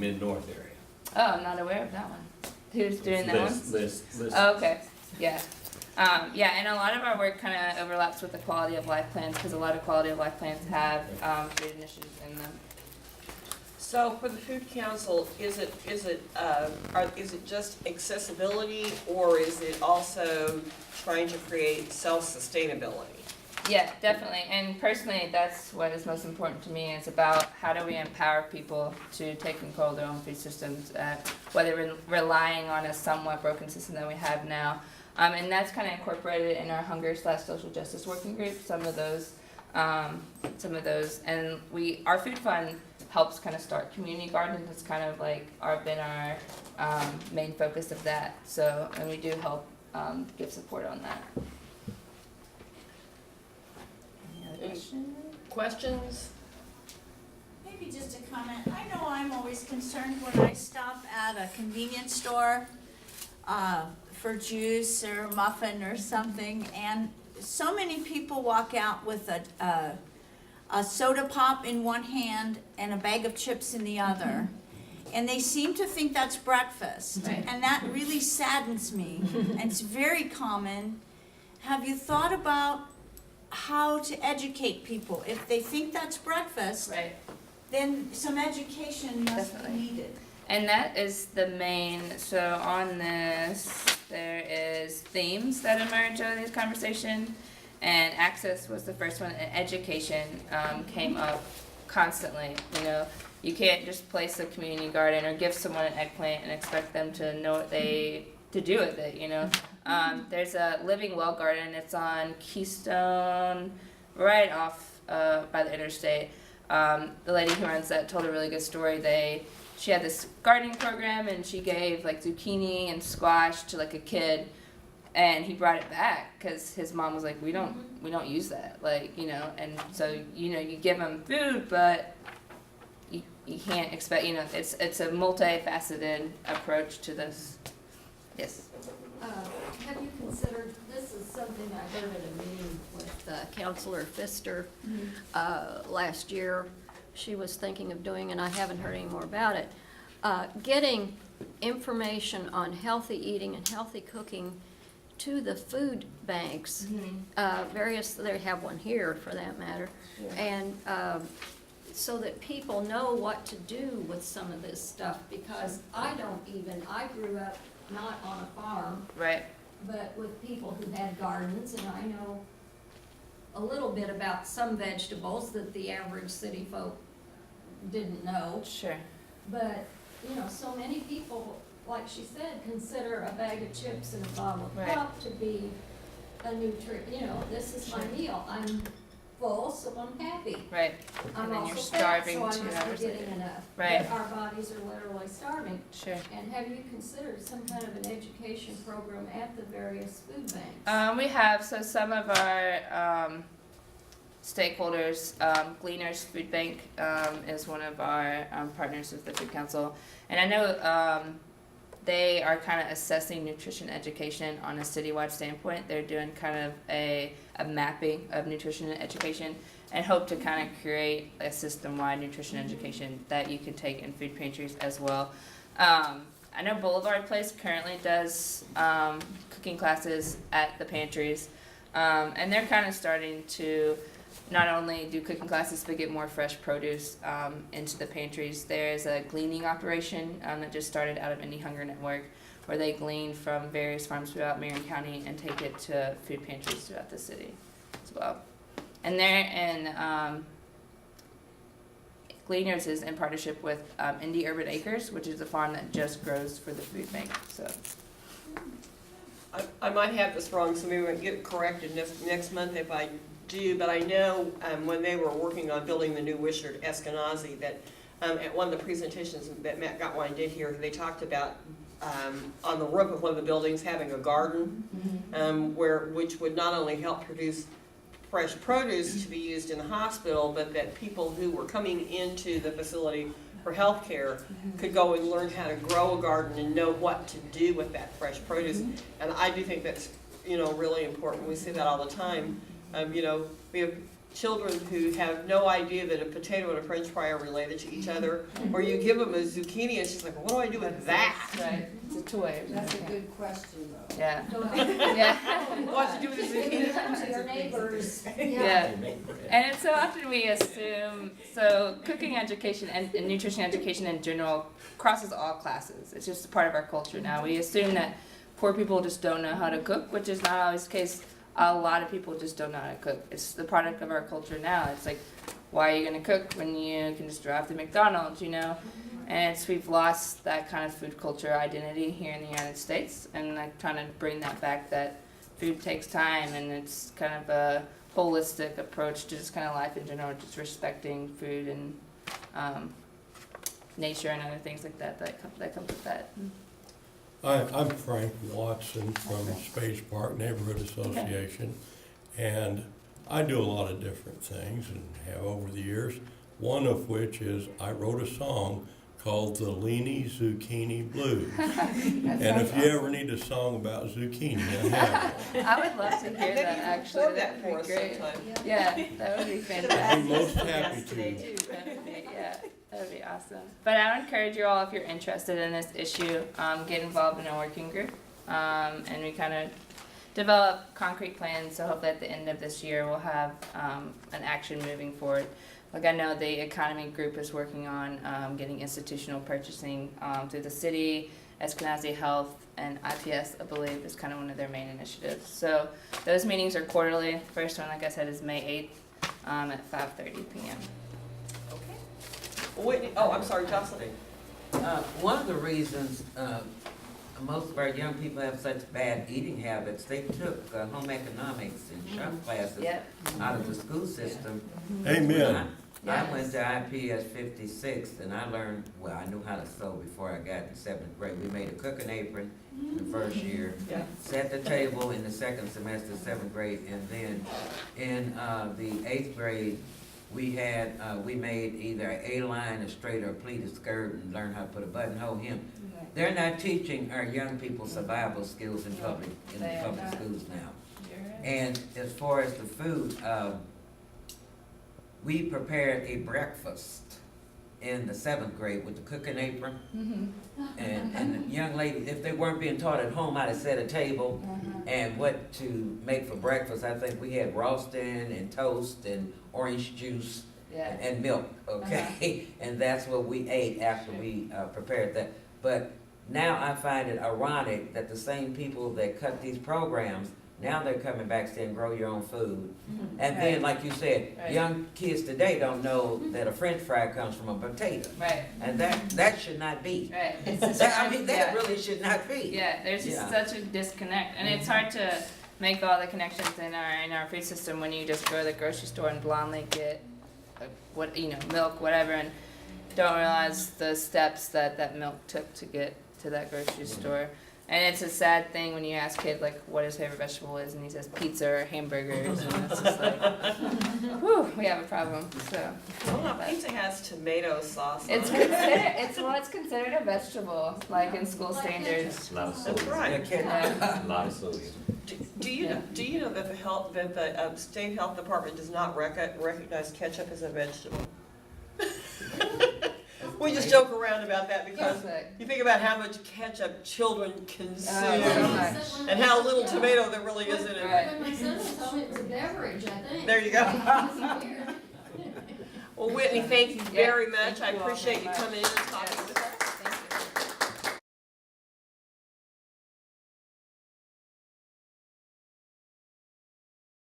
Mid-North area. Oh, I'm not aware of that one. Who's doing that one? List. Oh, okay, yeah. Yeah, and a lot of our work kind of overlaps with the quality of life plans, because a lot of quality of life plans have food initiatives in them. So for the Food Council, is it just accessibility, or is it also trying to create self-sustainability? Yeah, definitely. And personally, that's what is most important to me. It's about how do we empower people to take control of their own food systems, whether we're relying on a somewhat broken system that we have now. And that's kind of incorporated in our hunger/social justice working group. Some of those, and our food fund helps kind of start community gardens. It's kind of like been our main focus of that. So, and we do help give support on that. Questions? Maybe just a comment. I know I'm always concerned when I stop at a convenience store for juice or muffin or something, and so many people walk out with a soda pop in one hand and a bag of chips in the other. And they seem to think that's breakfast. Right. And that really saddens me. And it's very common. Have you thought about how to educate people? If they think that's breakfast, Right. then some education must Definitely. be needed. And that is the main, so on this, there is themes that emerge out of these conversations, and access was the first one, and education came up constantly. You know, you can't just place a community garden or give someone an eggplant and expect them to know what to do with it, you know. There's a Living Well garden, it's on Keystone, right off by the interstate. The lady who runs that told a really good story. She had this gardening program, and she gave like zucchini and squash to like a kid, and he brought it back because his mom was like, we don't use that, like, you know. And so, you know, you give them food, but you can't expect, you know, it's a multifaceted approach to this. Yes. Have you considered, this is something I heard at a meeting with Councilor Pfister last year. She was thinking of doing, and I haven't heard any more about it, getting information on healthy eating and healthy cooking to the food banks. They have one here for that matter. Yeah. And so that people know what to do with some of this stuff, because I grew up not on a farm, Right. but with people who had gardens, and I know a little bit about some vegetables that the average city folk didn't know. Sure. But, you know, so many people, like she said, consider a bag of chips and a bottle of Right. pop to be a you know, this is my meal. I'm full, so I'm happy. Right. I'm And then also you're fat, starving so I 2 must hours be getting later. enough. Right. But our bodies are literally starving. Sure. And have you considered some kind of an education program at the various food banks? We have, so some of our stakeholders, Gleaners Food Bank is one of our partners with the Food Council. And I know they are kind of assessing nutrition education on a citywide standpoint. They're doing kind of a mapping of nutrition and education, and hope to kind of create a system-wide nutrition education that you can take in food pantries as well. I know Boulevard Place currently does cooking classes at the pantries, and they're kind of starting to not only do cooking classes but get more fresh produce into the pantries. There's a gleaning operation that just started out of Indy Hunger Network, where they glean from various farms throughout Marion County and take it to food pantries throughout the city as well. And they're in Gleaners is in partnership with Indy Urban Acres, which is a farm that just grows for the food bank. So I might have this wrong, so maybe we'll get it corrected next month if I do, but I know when they were working on building the new Wishart Eskenazi, that at one of the presentations that Matt Gottwein did here, they talked about on the roof of one of the buildings having a garden, which would not only help produce fresh produce to be used in the hospital, but that people who were coming into the facility for health care could go and learn how to grow a garden and know what to do with that fresh produce. And I do think that's, you know, really important. We see that all the time. You know, we have children who have no idea that a potato and a french fry are related to each other, or you give them a zucchini and she's like, what do I do with that? Right, it's a toy. That's a good question, though. Yeah, Go ahead. yeah. What to do with the zucchini? Come to your neighbors. Yeah, and it's so often we assume, so cooking education and nutrition education in general crosses all classes. It's just a part of our culture now. We assume that poor people just don't know how to cook, which is not always the case. A lot of people just don't know how to cook. It's the product of our culture now. It's like, why are you gonna cook when you can just drive to McDonald's, you know? And we've lost that kind of food culture identity here in the United States, and like trying to bring that back, that food takes time and it's kind of a holistic approach to just kind of life in general, just respecting food and nature and other things like that that comes with that. I'm Frank Watson from Space Park Neighborhood Association, and I do a lot of different things and have over the years, one of which is I wrote a song called the Leany Zucchini Blues. And if you ever need a song about zucchini, I have it. I would love to hear that actually. Record That that would for be us great. sometime. Yeah, that would be I'd fantastic. be most happy Today to. too. That would be, yeah, that would be awesome. But I would encourage you all, if you're interested in this issue, get involved in a working group. And we kind of develop concrete plans, so hopefully at the end of this year we'll have an action moving forward. Like I know the economy group is working on getting institutional purchasing through the city, MCANA2014 Health, and IPS, I believe, is kind of one of their main initiatives. So those meetings are quarterly. First one, like I said, is May 8th at 5:30 p.m. Whitney, oh, I'm sorry, Jocelyn. One of the reasons most of our young people have such bad eating habits, they took home economics and shop classes Yep. out of the school system. Amen. I went to IPS 56 and I learned, well, I knew how to sew before I got in 7th grade. We made a cooking apron in the first year, Yeah. set the table in the second semester, 7th grade, and then in the 8th grade, we made either an A-line, a straight, or a pleated skirt, and learned how to put a buttonhole hem. They're not teaching our young people survival skills in the public schools now. And as far as the food, we prepared a breakfast in the 7th grade with the cooking apron. And the young ladies, if they weren't being taught at home how to set a table and what to make for breakfast, I think we had Ralston and toast and orange juice Yeah. and milk, okay? And that's what we ate after we prepared that. But now I find it ironic that the same people that cut these programs, now they're coming back saying, grow your own food. And then, like you said, Right. young kids today don't know that a french fry comes from a potato. Right. And that should not be. Right. It's just I mean, that yeah. really should not be. Yeah, there's just Yeah. such a disconnect, and it's hard to make all the connections in our food system when you just go to the grocery store and blindly get milk, whatever, and don't realize the steps that milk took to get to that grocery store. And it's a sad thing when you ask kids like what his favorite vegetable is, and he says pizza or hamburgers, and it's just like, whew, we have a problem. So Well, now, pizza has tomato sauce on it's it. it's considered a vegetable, like in school standards. A lot of That's sodium. right. Yeah. A lot of sodium. Do you know that the state health department does not recognize ketchup as a vegetable? We just joke around about that because you think about how much ketchup children consume so much. and how little tomato there really is in it. Right. When my son was home, it was a beverage, I think. There you go. Weird. Well, Whitney, thank you very much. thank I you all appreciate very you much. coming in and talking with us.